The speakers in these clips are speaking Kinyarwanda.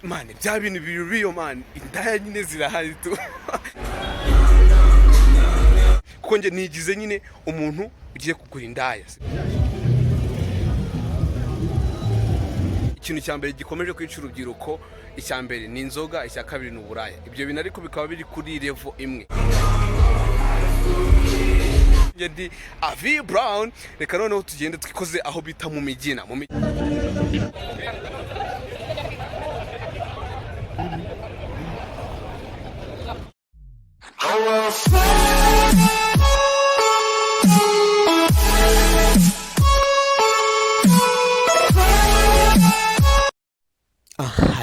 man bya bintu biriyo man indaya nyine zirahari tu kuko nge nigize nyine umuntu ugiye kugura indaya. Ikintu cyambere gikomeje kwica urubyiruko, icyambere ni inzoga, icya kabiri ni uburaya. Ibyo bintu ariko bikaba biri kuri level imwe. Ndi Avi Brown, reka noneho tugende twikoze aho bita mu Migina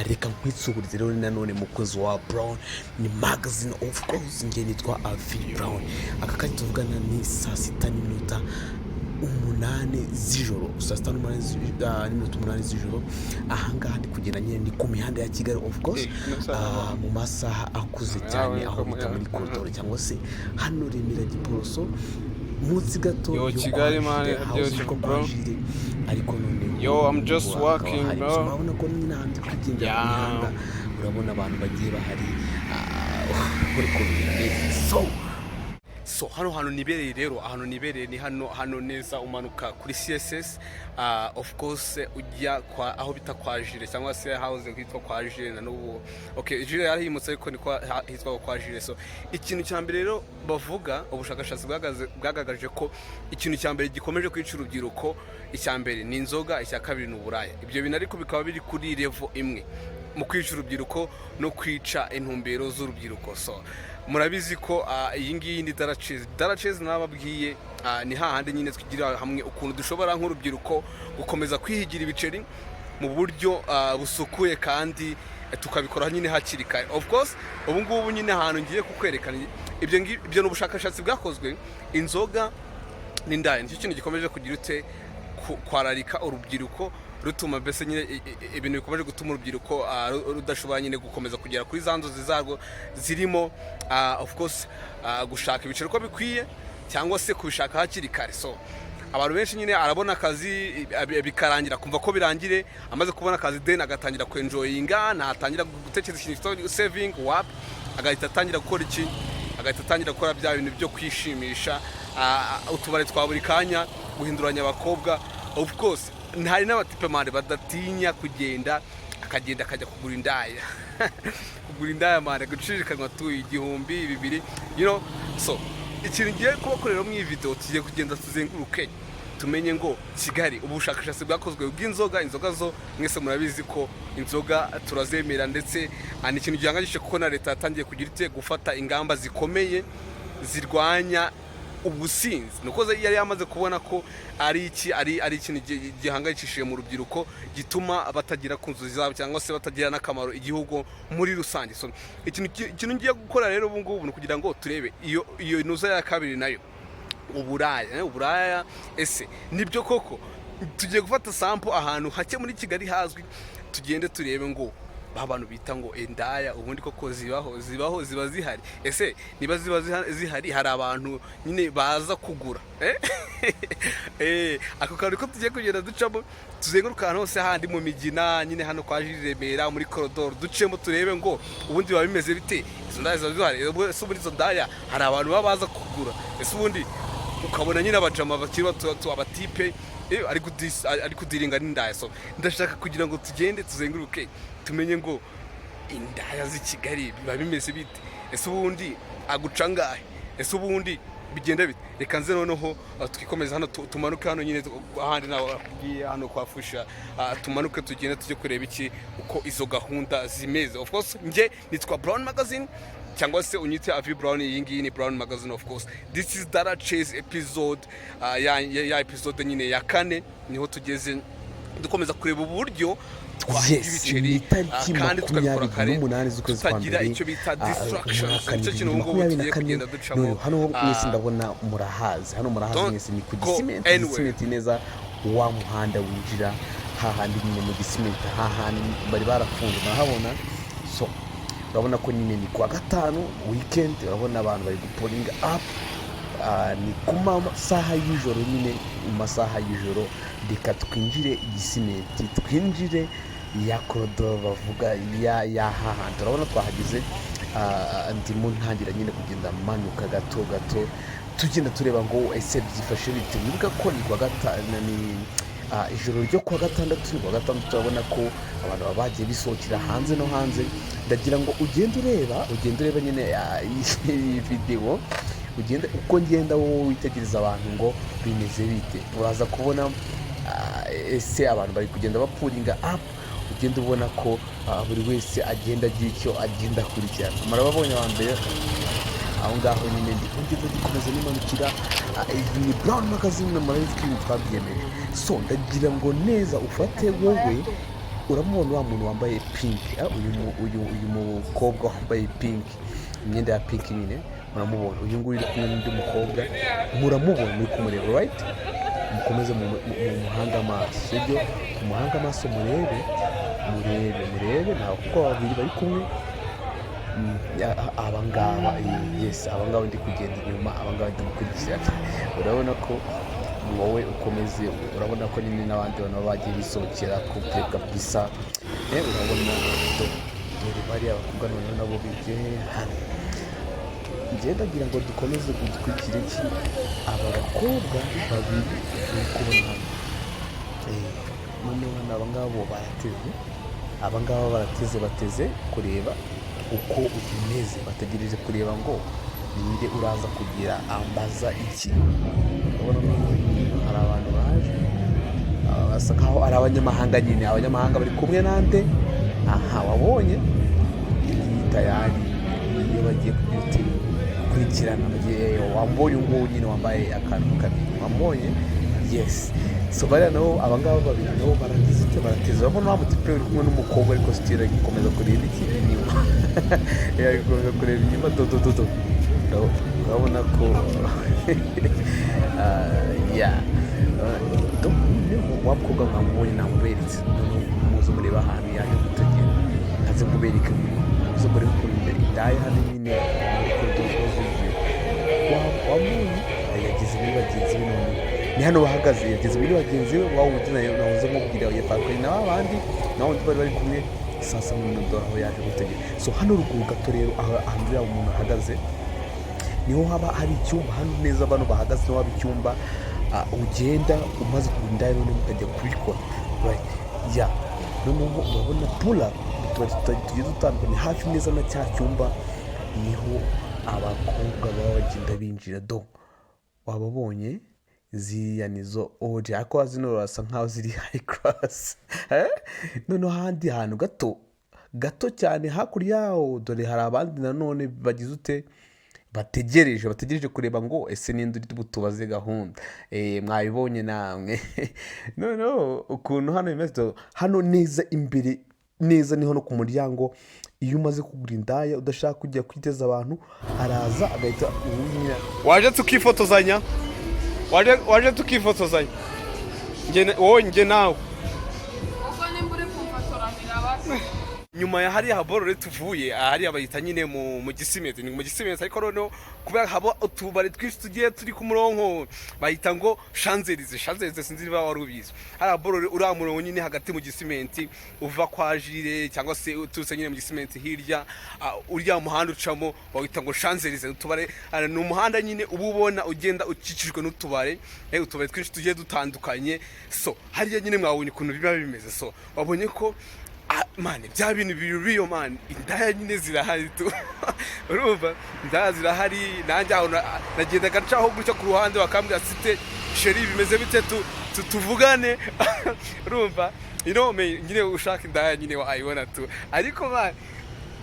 reka nkwitsuburize rero nanone mukozi wa Brown ni magazine of course nge nitwa Avi Brown. Aka kanya tuvugana ni saa 6:08 z'ijoro, saa 6:08 z'ijoro. Ahangaha ndi kugenda nyine ni ku mihanda ya Kigali of course, mu masaha akuze cyane aho bita muri Collidor cyangwa se hano Remera Mugiporoso munsi gato yo Kigali man byose bro. Ariko none yo I'm just walking bro. Urabona ko nyine handi kugenda ku mihanda, urabona abantu bagiye bahari kuri Collidor. So hano nibereye rero, ahantu nibereye ni hano neza umanuka kuri CSS, of course ujya kwa aho bita kwa Jire cyangwa se house kwitwa kwa Jire na n'ubu. Okay, Jire yari himutse ariko ni kwa hitwa kwa Jire. So ikintu cyambere rero bavuga, ubushakashatsi bwagagaje ko ikintu cyambere gikomeje kwica urubyiruko, icyambere ni inzoga, icya kabiri ni uburaya. Ibyo bintu ariko bikaba biri kuri level imwe mu kwica urubyiruko no kwica intumbero z'urubyiruko. So murabizi ko iyi ngiyi ni daracezi nababwiye, ni hahandi nyine twigira hamwe ukuntu dushobora nk'urubyiruko gukomeza kwihigira ibiceri mu buryo busukuye kandi tukabikora nyine hakiri kare. Of course ubu ngubu nyine ahantu ngiye kukwerekana ibyo n'ubushakashatsi bwakozwe, inzoga n'indaya nicyo kintu gikomeje kugira ute kwararika urubyiruko, rutuma mbese nyine ibintu bikomeje gutuma urubyiruko rudashobora nyine gukomeza kugera kuri za nzozi zarwo zirimo of course gushaka ibiciro ko bikwiye cyangwa se kubishaka hakiri kare. So abantu benshi nyine arabona akazi bikarangira kumva ko birangire, amaze kubona akazi then agatangira kwenjoyinga, natangira gutekereza ikintu saving wap, agahita atangira gukora iki, agahita atangira gukora bya bintu byo kwishimisha, utubare twa buri kanya, guhinduranya abakobwa. Of course ntari n'abatipe mande badatinya kugenda akajya kugura indaya kugura indaya mande gucirikanwa tu 1,000-2,000 you know. So ikintu ngiye kubakorera mu video tugiye kugenda tuzenguruke tumenye ngo Kigali ubushakashatsi bwakozwe bw'inzoga zo mwese murabizi ko inzoga turazemera, ndetse ni ikintu gihanganyije kuko na leta yatangiye kugira ite gufata ingamba zikomeye zirwanya ubusinzi. Nuko yari yamaze kubona ko ari ikintu gihangayikishije mu rubyiruko, gituma batagira kunzuzi zabo cyangwa se batagira n'akamaro igihugu muri rusange. So ikintu ngiye gukora rero ubu ngubu kugira ngo turebe iyo inuza ya kabiri nayo uburaya ese nibyo koko. Tugiye gufata sample ahantu hake muri Kigali hazwi, tugende turebe ngo abantu bita ngo indaya ubundi koko ziba zihari. Ese niba ziba zihari hari abantu nyine baza kugura ako kantu ko tugiye kugenda ducamo tuzenguruka ahantu hose handi mu Migina nyine hano kwa Remera muri Collidor, ducemo turebe ngo ubundi biba bimeze bite. Izo ndaya ziba zihari, ese ubundi izo ndaya hari abantu baba baza kugura. Ese ubundi ukabona nyine abajama bakiri bato abatipe ari kudiringa n'indaya. So ndashaka kugira ngo tugende tuzenguruke tumenye ngo indaya z'i Kigali biba bimeze bite. Ese ubundi agucangahe, ese ubundi bigenda bite. Reka nze noneho twikomeza hano tumanuke hano nyine ahandi nabagiye hano kwafusha, tumanuke tugende tujye kureba iki uko izo gahunda zimeze. Of course nge nitwa Brown Magazine cyangwa se unyite Avi Brown. Iyi ngiyi ni Brown Magazine of course. This is Dara Chase episode ya episode nyine ya 4 niho tugeze, dukomeza kureba uburyo twahibiceri kandi tukabikora kare tutagira icyo bita distractions. Icyo kintu ubu ngubu tugiye kugenda ducamo hano mwese ndabona murahazi, hano murahazi mwese ni ku gisimenti neza wa muhanda winjira hahandi nyine mu gisimenti hahandi bari barafunze nahabona. So urabona ko nyine ni kwa gatanu weekend, urabona abantu bari gupolinga up, ni ku masaha y'ijoro nyine mu masaha y'ijoro. Reka twinjire igisimenti, twinjire ya Collidor bavuga ya hahandi urabona twahageze ndimo ntangira nyine kugenda manuka gato tugenda tureba ngo ese byifashe bite nibuka ko ni kwa gatanu ni ijoro ryo kwa gatandatu turabona ko abantu bagiye bisohokera hanze no hanze ndagira ngo ugende ureba nyine iyi video ugende uko ngenda wowe witegereza abantu ngo bimeze bite uraza kubona ese abantu bari kugenda bapuringa up ugenda ubona ko buri wese agenda agira icyo agenda akurikirana murababonye abambere aho ngaho nyine ugenda gikomeza n'imanukira ni brown magazine muri screen twabyemeje so ndagira ngo neza ufate wowe uramubona wa muntu wambaye pink uyu mukobwa wambaye pink imyenda ya pink nyine muramubona uyu nguyu uri kumwe n'undi mukobwa muramubona muri kumureba right mukomeze mu muhanga amaso sibyo mu muhanga amaso murebe ntaho kuko babiri bari kumwe abangaba yes abangaba ndi kugenda inyuma abangaba ndi gukurikirana urabona ko wowe ukomeze urabona ko nyine n'abandi bantu bagiye bisohokera couple kabisa urabona dore bari abakobwa noneho nabo bigiye hano ngenda ngira ngo dukomeze kudukurikira iki aba bakobwa babiri uri kubona hano noneho abangaba barateze kureba uko umeze bategereje kureba ngo ninde uraza kugira ambaza iki urabona hari abantu baje basa nkaho ari abanyamahanga nyine abanyamahanga bari kumwe nande wabonye tayari iyo bagiye gukurikirana wambaye nguwo nyine wambaye akantu kabiri wamubonye yes so bariya nabo abangaba babiri nabo barateze urabona wa mutipe uri kumwe n'umukobwa ariko sitira gikomeza kureba iki inyuma gikomeza kureba inyuma dodododo urabona ko wa mukobwa mwamubonye namuberetse muze mureba ahantu yaje gutegera aze mubereke muze murebe ukuntu indaya hano nyine muri Collidor wamubonye yageze muri bagenzi be none ni hano bahagaze yageze muri bagenzi be wawundi nahoze nkubwira yafatanye n'abandi n'abandi bari kumwe sasa mu ndoro aho yaje gutegera so hano ruguru gato rero ahantu ya umuntu ahagaze niho haba hari icyumba hano neza abantu bahagaze no haba icyumba ugenda umaze kugenda none mukajya kubikora right ya none urabona pula tugiye dutandukanye hafi neza na cya cyumba niho abakobwa baba bagenda binjira do wababonye ziriya nizo oje ariko zino rasa nkaho ziri high class none handi hantu gato cyane hakurya yaho dore hari abandi nanone bagize ute bategereje kureba ngo ese ninde uri butubaze gahunda mwabibonye namwe no ukuntu hano bimeze hano neza imbere neza niho no ku muryango iyo umaze kugura indaya udashaka kujya kwiteza abantu araza agahita uwunyira waje tukifotozanya nge nawe ubwo nimba uri kumfatoranira basi nyuma ya hariya haborore tuvuye hariya bayita nyine mu gisimenti ni mu gisimenti ariko noneho kubera haba utubari twinshi tugiye turi ku murongo bahita ngo Champs-Élysées sinzi niba wari ubizi hariya haborore uriya murongo nyine hagati mu gisimenti uva kwa Jire cyangwa se uturutse nyine mu gisimenti hirya uriya muhanda ucamo bahita ngo Champs-Élysées utubare ni umuhanda nyine uba ubona ugenda ukikijwe n'utubare utubari twinshi tugiye dutandukanye so hariya nyine mwabonye ukuntu biba bimeze so wabonye ko mane bya bintu biriyo mane indaya nyine zirahari tu urumva indaya zirahari nanjye aho nagenda gacaho gutya ku ruhande bakambwira site sheri bimeze bite tuvugane urumva nyine ushaka indaya nyine wayibona tu ariko mane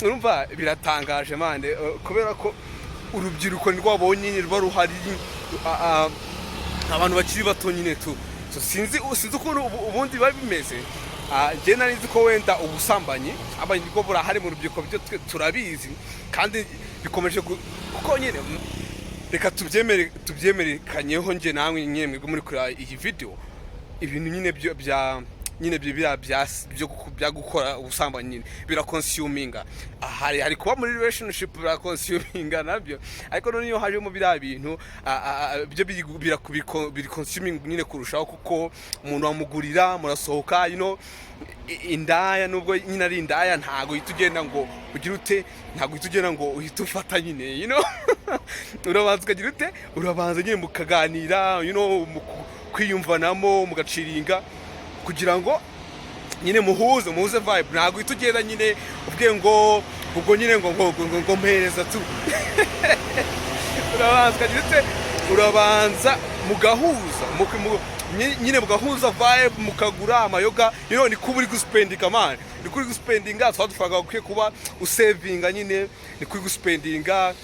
urumva biratangaje mane kubera ko urubyiruko nirwabonye nyine ruba ruhari abantu bakiri bato nyine tu sinzi ukuntu ubundi biba bimeze njye narizi ko wenda ubusambanyi nibwo burahari mu rubyiruko byo turabizi kandi bikomeje kuko nyine reka tubyemerekanyeho njye namwe nyine mwebwe muri kureba iyi video ibintu nyine nyine byo gukora ubusambanyi nyine birakonsuminga. Hari kuba muri relationship birakonsuminga nabyo, ariko noneho harimo biriya bintu byo birikonsuming nyine kurushaho, kuko umuntu wamugurira murasohoka, indaya nubwo nyine ari indaya ntago uhita ugenda ngo ugire ute, ntago uhita ugenda ngo uhita ufata nyine, urabanza ukagira ute, urabanza nyine mukaganira, kwiyumvanamo mugaciringa kugira ngo nyine muhuze vibe. Ntago uhita ugenda nyine ubwiye ngo ubwo nyine ngo mpereza tu urabanza ukagira ute, urabanza mugahuza nyine mugahuza vibe, mukagura amayoga, ni kuba uri guspendinga man, ni kuri guspendinga twadufaga ukwiye kuba usevinga nyine, ni kuri guspendinga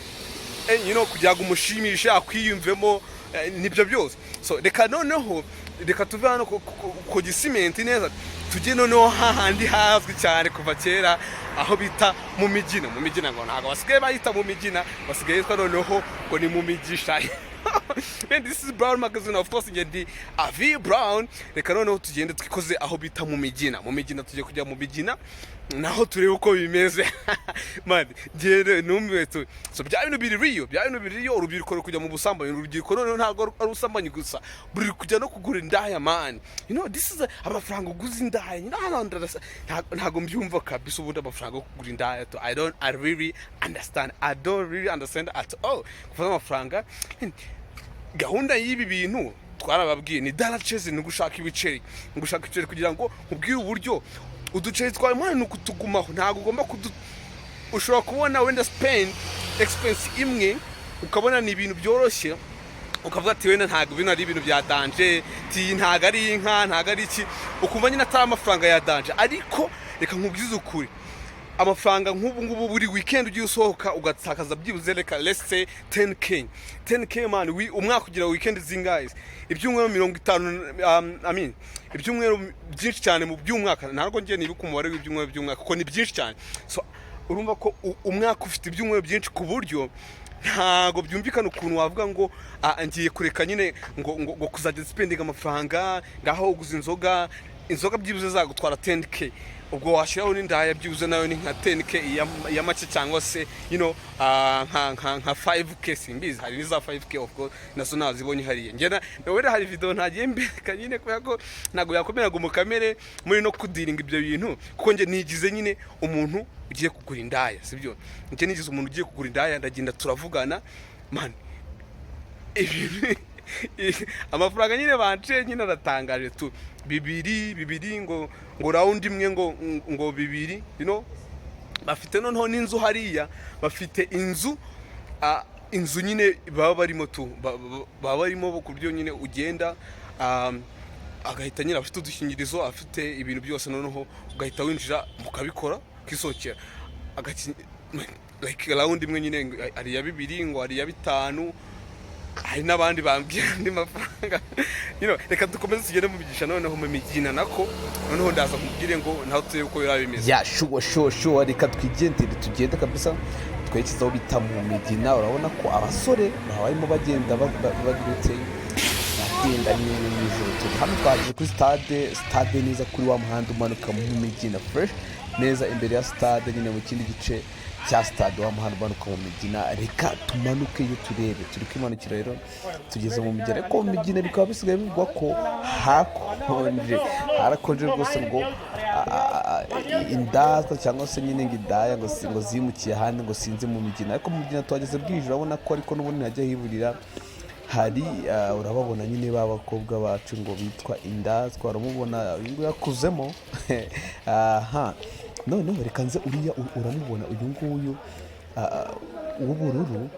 kugira ngo umushimishe akwiyumvemo nibyo byose. So reka tuve hano ku gisimenti neza, tujye noneho hahandi hazwi cyane kuva kera, aho bita mu migina. Mu migina ngo ntabwo basigaye bahita mu migina, basigaye yitwa noneho ngo ni mu migisha. And this is Brown Magazine, of course, ngende Avi Brown. Reka noneho tugende twikoze aho bita mu migina. Mu migina tujye kujya mu migina naho turebe uko bimeze. Man, ngende numwe tu. So bya bintu biri riyo, urubyiruko rwo kujya mu busambanyi. Urubyiruko noneho ntabwo ari ubusambanyi gusa, buri kujya no kugura indaya man. This is amafaranga uguza indaya. Ntabwo mbyumva kabisa ubundi amafaranga yo kugura indaya to. I don't really understand at all. Kuva amafaranga gahunda y'ibi bintu twarababwiye ni dollar chase, ni gushaka ibiceri, kugira ngo ubwire uburyo uduceri twawe mwana nukutugumaho. Ntabwo ugomba ushobora kubona wenda spend expense imwe ukabona ni ibintu byoroshye, ukavuga ati wenda ntabwo bino ari ibintu bya danger, ntabwo ari inka, ntabwo ari iki, ukumva nyine atari amafaranga ya danger. Ariko reka nkubwize ukuri, amafaranga nk'ubu ngubu buri weekend ugiye usohoka ugatakaza byibuze reka let's say 10k man, umwaka kugira weekend zingahe, ibyumweru 50, ibyumweru byinshi cyane mu by'umwaka. Ntabwo ngiye nibuka umubare w'ibyumweru by'umwaka kuko ni byinshi cyane. So urumva ko umwaka ufite ibyumweru byinshi ku buryo ntago byumvikana ukuntu wavuga ngo ngiye kureka nyine ngo kuzajya spending amafaranga ngaho uguza inzoga byibuze zagutwara 10k, ubwo washiraho n'indaya byibuze nayo ni nka 10k ya make, cyangwa se nka 5k simbizi, hari niza 5k of course nazo nazibonye hariye. Ngena nawe hari video ntagiye mbereka nyine kubera ko ntago yakomeraga mu kamere muri no kudiringa ibyo bintu, kuko nge nigize nyine umuntu ugiye kugura indaya, sibyo? Nge nigize umuntu ugiye kugura indaya, ndagenda turavugana man, amafaranga nyine banciye nyine aratangaje tu, bibiri ngo round imwe ngo bibiri, bafite noneho n'inzu hariya, bafite inzu nyine baba barimo tu, baba barimo ku buryo nyine ugenda agahita nyine afite udukingirizo, afite ibintu byose, noneho ugahita winjira mukabikora kisokera like round imwe nyine ari ya bibiri ngo ari ya bitanu. Hari n'abandi bambwira andi mafaranga, reka dukomeze tugende mu bigisha noneho mu migina nako, noneho ndaza kubwire ngo naho tuye uko birabimeze. Ya shuwa reka tugende kabisa twerekezaho bita mu migina. Urabona ko abasore barimo bagenda bagurutse bagenda nyine n'ijoro. Hano twaje kuri stade neza kuri wa muhanda umanuka mu migina fresh neza imbere ya stade, nyine mu kindi gice cya stade wa muhanda umanuka mu migina. Reka tumanuke iyo turebe, turi kwimanukira rero tugeze mu migina, ariko mu migina bikaba bisigaye bivugwa ko harakonje rwose, ngo indatwa cyangwa se nyine ngidaya ngo zimukiye ahandi ngo sinze mu migina. Ariko mu migina twageze bwije, urabona ko ariko n'ubundi hajya hiburira hari urababona nyine b'abakobwa bacu ngo bitwa indatwa, uramubona uyu yakuzemo noneho reka nze uriya uramubona uyu nguyu w'ubururu,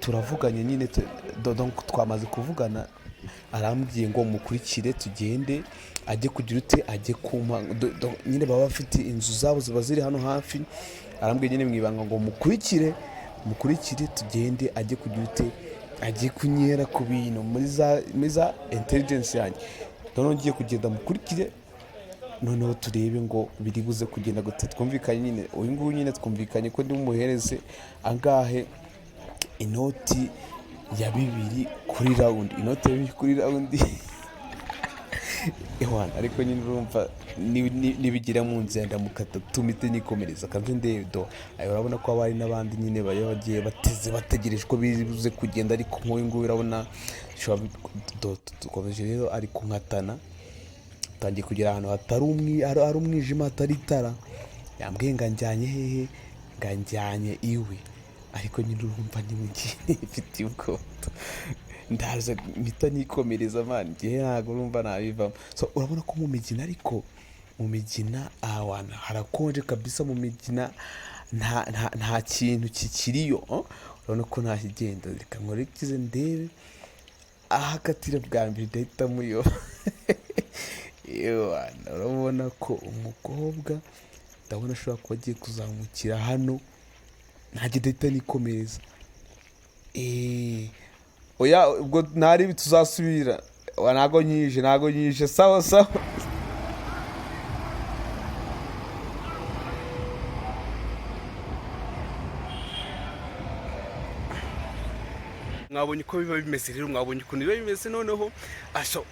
turavuganye nyine donc twamaze kuvugana, arambwiye ngo mukurikire tugende, ajye kugira ute, ajye kumpa nyine baba bafite inzu zabo ziba ziri hano hafi. Arambwiye nyine mwibanga ngo mukurikire tugende, ajye kugira ute, ajye kunyera ku bintu muri za intelligence yanjye. Noneho ngiye kugenda mukurikire, noneho turebe ngo biri buze kugenda gute. Twumvikanye nyine uyu nguyu nyine twumvikanye ko ndumuhereze angahe inoti ya 2 kuri round, inoti ya 2 kuri round ewana ariko nyine urumva nibigira mu nzira ndamukata tumite nikomereza kandi ndebe do ayo urabona ko abari n'abandi nyine bagiye bategereje ko bibuze kugenda ariko nk'uyu nguyu urabona dukomeje rero ari kunkatana tangiye kugira ahantu hari umwijima hatari itara yambwiye nganjyanye hehe nganjyanye iwe ariko nyine urumva nimugiye mfite ubwoba ndaza mpita nikomereza man ngiye ntabwo urumva nabivamo so urabona ko mu migina ariko mu migina awana harakonje kabisa mu migina nta kintu kikiriyo urabona ko nta kigenda reka nkorikize ndebe ahakatira bwa mbere ndahitamo yo yewana urabona ko umukobwa ndabona ashobora kuba agiye kuzamukira hano ntajya ndahita nikomereza oya ubwo ntari tuzasubira ntago nyije sawa mwabonye uko biba bimeze rero mwabonye ukuntu biba bimeze noneho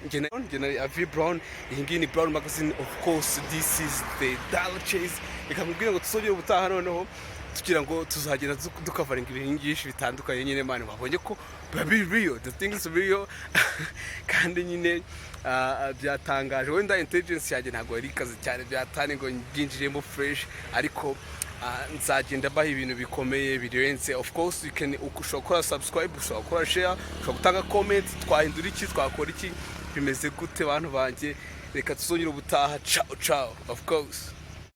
njye avi brown iyi ngiyi ni brown magazine of course this is the dollar chase reka mubwire ngo tuzongere ubutaha noneho tugira ngo tuzagenda dukavaringa ibintu byinshi bitandukanye nyine mani wabonye ko biba biri real the thing is real kandi nyine byatangaje wenda intelligence yanjye ntabwo yari ikaze cyane byatane ngo byinjiremo fresh ariko nzagenda baha ibintu bikomeye birenze of course ushobora gukora subscribe ushobora gukora share ushobora gutanga comment twahindura iki twakora iki bimeze gute bantu banjye reka tuzongere ubutaha ciao of course